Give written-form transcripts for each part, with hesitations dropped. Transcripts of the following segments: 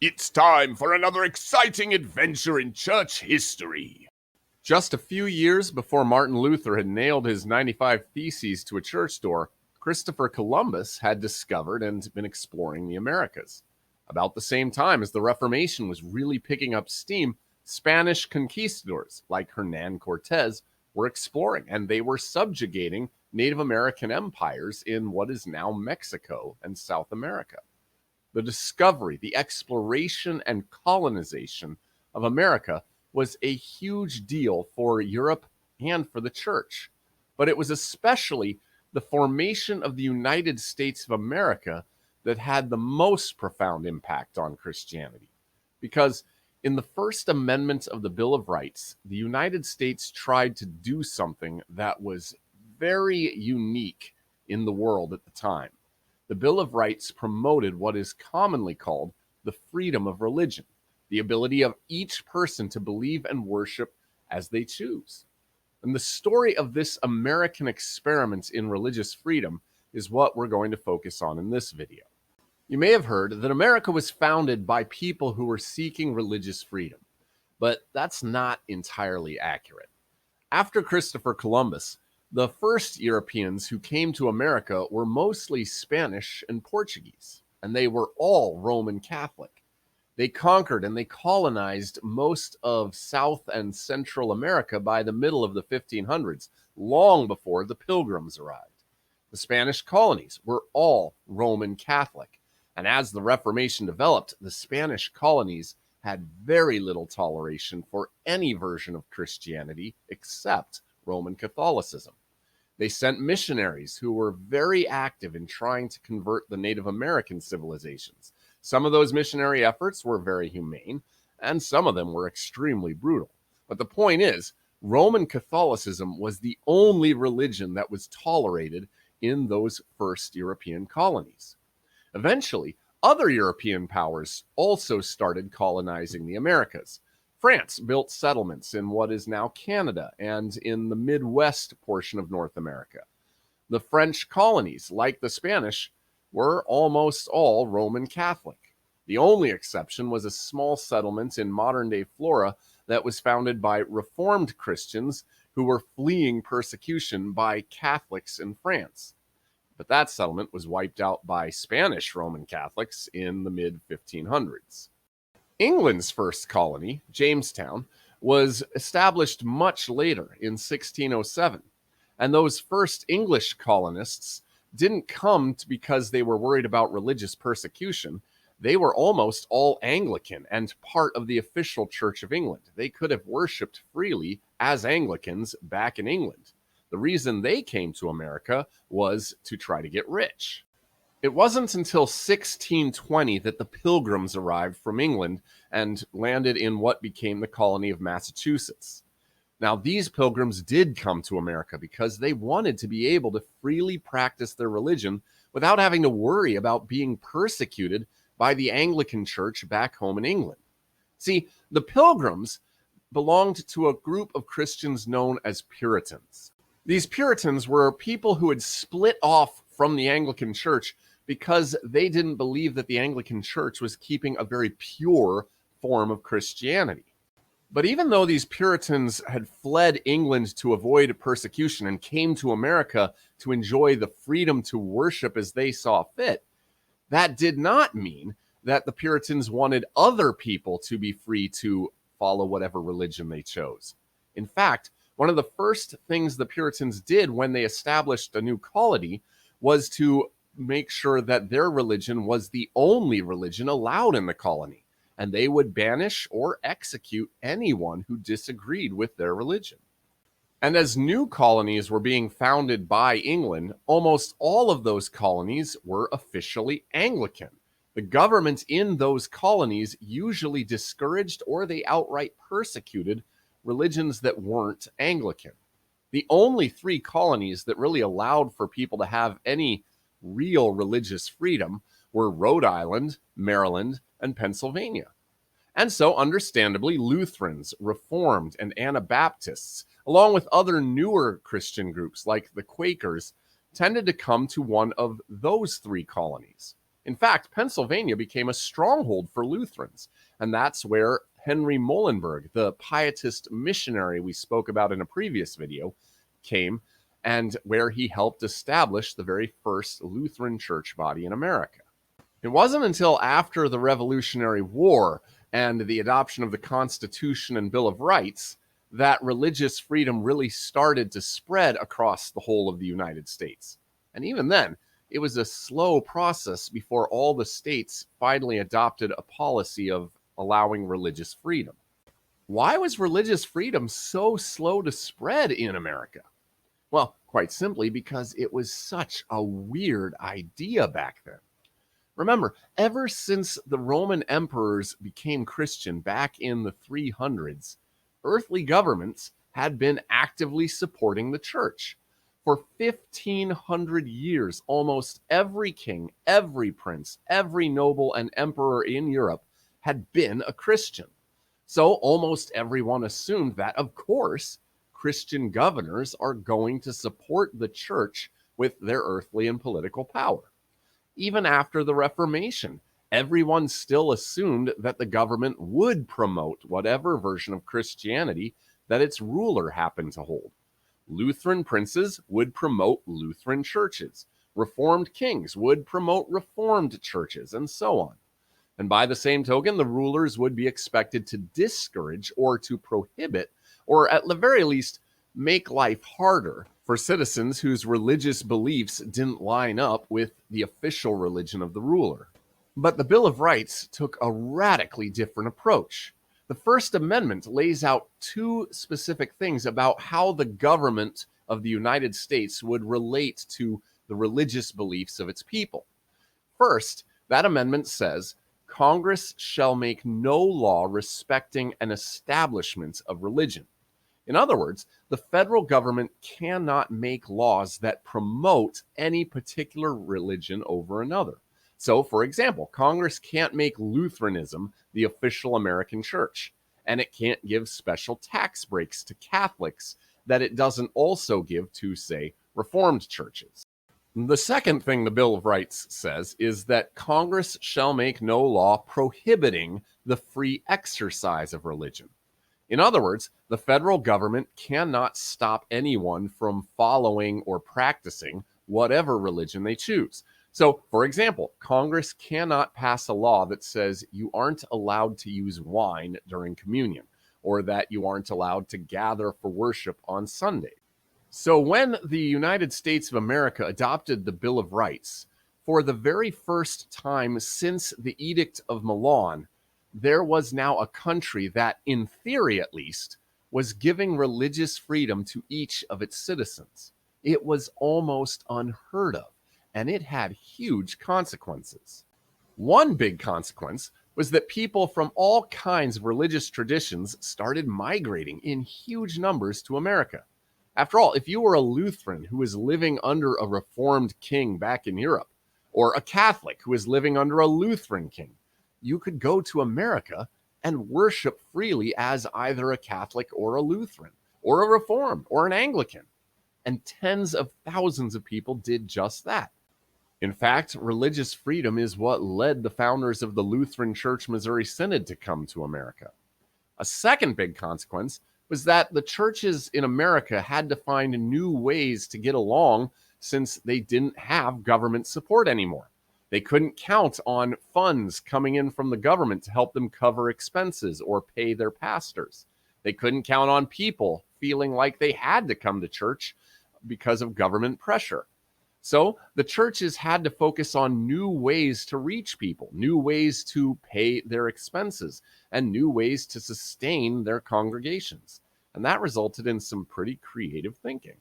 It's time for another exciting adventure in church history. Just a few years before Martin Luther had nailed his 95 Theses to a church door, Christopher Columbus had discovered and been exploring the Americas. About the same time as the Reformation was really picking up steam, Spanish conquistadors like Hernan Cortez were exploring, and they were subjugating Native American empires in what is now Mexico and South America. The discovery, the exploration, and colonization of America was a huge deal for Europe and for the church. But it was especially the formation of the United States of America that had the most profound impact on Christianity. Because in the First Amendment of the Bill of Rights, the United States tried to do something that was very unique in the world at the time. The Bill of Rights promoted what is commonly called the freedom of religion, the ability of each person to believe and worship as they choose. And the story of this American experiment in religious freedom is what we're going to focus on in this video. You may have heard that America was founded by people who were seeking religious freedom, but that's not entirely accurate. After Christopher Columbus, the first Europeans who came to America were mostly Spanish and Portuguese, and they were all Roman Catholic. They conquered and they colonized most of South and Central America by the middle of the 1500s, long before the Pilgrims arrived. The Spanish colonies were all Roman Catholic, and as the Reformation developed, the Spanish colonies had very little toleration for any version of Christianity except Roman Catholicism. They sent missionaries who were very active in trying to convert the Native American civilizations. Some of those missionary efforts were very humane, and some of them were extremely brutal. But the point is, Roman Catholicism was the only religion that was tolerated in those first European colonies. Eventually, other European powers also started colonizing the Americas. France built settlements in what is now Canada and in the Midwest portion of North America. The French colonies, like the Spanish, were almost all Roman Catholic. The only exception was a small settlement in modern-day Florida that was founded by Reformed Christians who were fleeing persecution by Catholics in France. But that settlement was wiped out by Spanish Roman Catholics in the mid-1500s. England's first colony, Jamestown, was established much later in 1607, and those first English colonists didn't come because they were worried about religious persecution. They were almost all Anglican and part of the official Church of England. They could have worshipped freely as Anglicans back in England. The reason they came to America was to try to get rich. It wasn't until 1620 that the Pilgrims arrived from England and landed in what became the colony of Massachusetts. Now, these Pilgrims did come to America because they wanted to be able to freely practice their religion without having to worry about being persecuted by the Anglican Church back home in England. See, the Pilgrims belonged to a group of Christians known as Puritans. These Puritans were people who had split off from the Anglican Church because they didn't believe that the Anglican Church was keeping a very pure form of Christianity. But even though these Puritans had fled England to avoid persecution and came to America to enjoy the freedom to worship as they saw fit, that did not mean that the Puritans wanted other people to be free to follow whatever religion they chose. In fact, one of the first things the Puritans did when they established a new colony was to make sure that their religion was the only religion allowed in the colony, and they would banish or execute anyone who disagreed with their religion. And as new colonies were being founded by England, almost all of those colonies were officially Anglican. The government in those colonies usually discouraged or they outright persecuted religions that weren't Anglican. The only three colonies that really allowed for people to have any real religious freedom were Rhode Island, Maryland, and Pennsylvania. And so, understandably, Lutherans, Reformed, and Anabaptists, along with other newer Christian groups like the Quakers, tended to come to one of those three colonies. In fact, Pennsylvania became a stronghold for Lutherans, and that's where Henry Muhlenberg, the Pietist missionary we spoke about in a previous video, came, and where he helped establish the very first Lutheran church body in America. It wasn't until after the Revolutionary War and the adoption of the Constitution and Bill of Rights that religious freedom really started to spread across the whole of the United States. And even then, it was a slow process before all the states finally adopted a policy of allowing religious freedom. Why was religious freedom so slow to spread in America? Well, quite simply because it was such a weird idea back then. Remember, ever since the Roman emperors became Christian back in the 300s, earthly governments had been actively supporting the church. For 1,500 years, almost every king, every prince, every noble and emperor in Europe had been a Christian. So almost everyone assumed that, of course, Christian governors are going to support the church with their earthly and political power. Even after the Reformation, everyone still assumed that the government would promote whatever version of Christianity that its ruler happened to hold. Lutheran princes would promote Lutheran churches. Reformed kings would promote Reformed churches, and so on. And by the same token, the rulers would be expected to discourage or to prohibit, or at the very least, make life harder for citizens whose religious beliefs didn't line up with the official religion of the ruler. But the Bill of Rights took a radically different approach. The First Amendment lays out two specific things about how the government of the United States would relate to the religious beliefs of its people. First, that amendment says, Congress shall make no law respecting an establishment of religion. In other words, the federal government cannot make laws that promote any particular religion over another. So, for example, Congress can't make Lutheranism the official American church, and it can't give special tax breaks to Catholics that it doesn't also give to, say, Reformed churches. The second thing the Bill of Rights says is that Congress shall make no law prohibiting the free exercise of religion. In other words, the federal government cannot stop anyone from following or practicing whatever religion they choose. So, for example, Congress cannot pass a law that says you aren't allowed to use wine during communion, or that you aren't allowed to gather for worship on Sunday. So when the United States of America adopted the Bill of Rights, for the very first time since the Edict of Milan, there was now a country that, in theory at least, was giving religious freedom to each of its citizens. It was almost unheard of, and it had huge consequences. One big consequence was that people from all kinds of religious traditions started migrating in huge numbers to America. After all, if you were a Lutheran who was living under a Reformed king back in Europe, or a Catholic who was living under a Lutheran king, you could go to America and worship freely as either a Catholic or a Lutheran, or a Reformed, or an Anglican. And tens of thousands of people did just that. In fact, religious freedom is what led the founders of the Lutheran Church Missouri Synod to come to America. A second big consequence was that the churches in America had to find new ways to get along since they didn't have government support anymore. They couldn't count on funds coming in from the government to help them cover expenses or pay their pastors. They couldn't count on people feeling like they had to come to church because of government pressure. So the churches had to focus on new ways to reach people, new ways to pay their expenses, and new ways to sustain their congregations. And that resulted in some pretty creative thinking.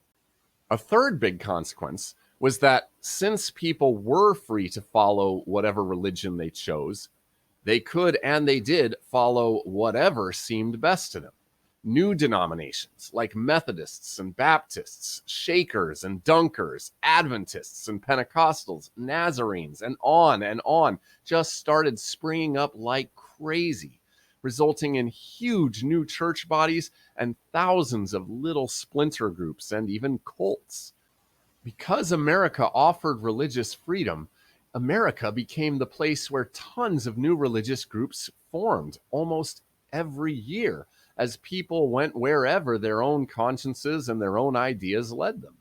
A third big consequence was that since people were free to follow whatever religion they chose, they could and they did follow whatever seemed best to them. New denominations like Methodists and Baptists, Shakers and Dunkers, Adventists and Pentecostals, Nazarenes, and on, just started springing up like crazy, resulting in huge new church bodies and thousands of little splinter groups and even cults. Because America offered religious freedom, America became the place where tons of new religious groups formed almost every year as people went wherever their own consciences and their own ideas led them.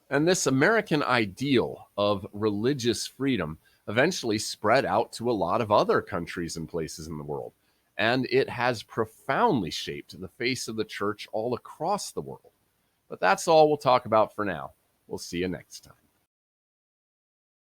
And this American ideal of religious freedom eventually spread out to a lot of other countries and places in the world. And it has profoundly shaped the face of the church all across the world. But that's all we'll talk about for now. We'll see you next time.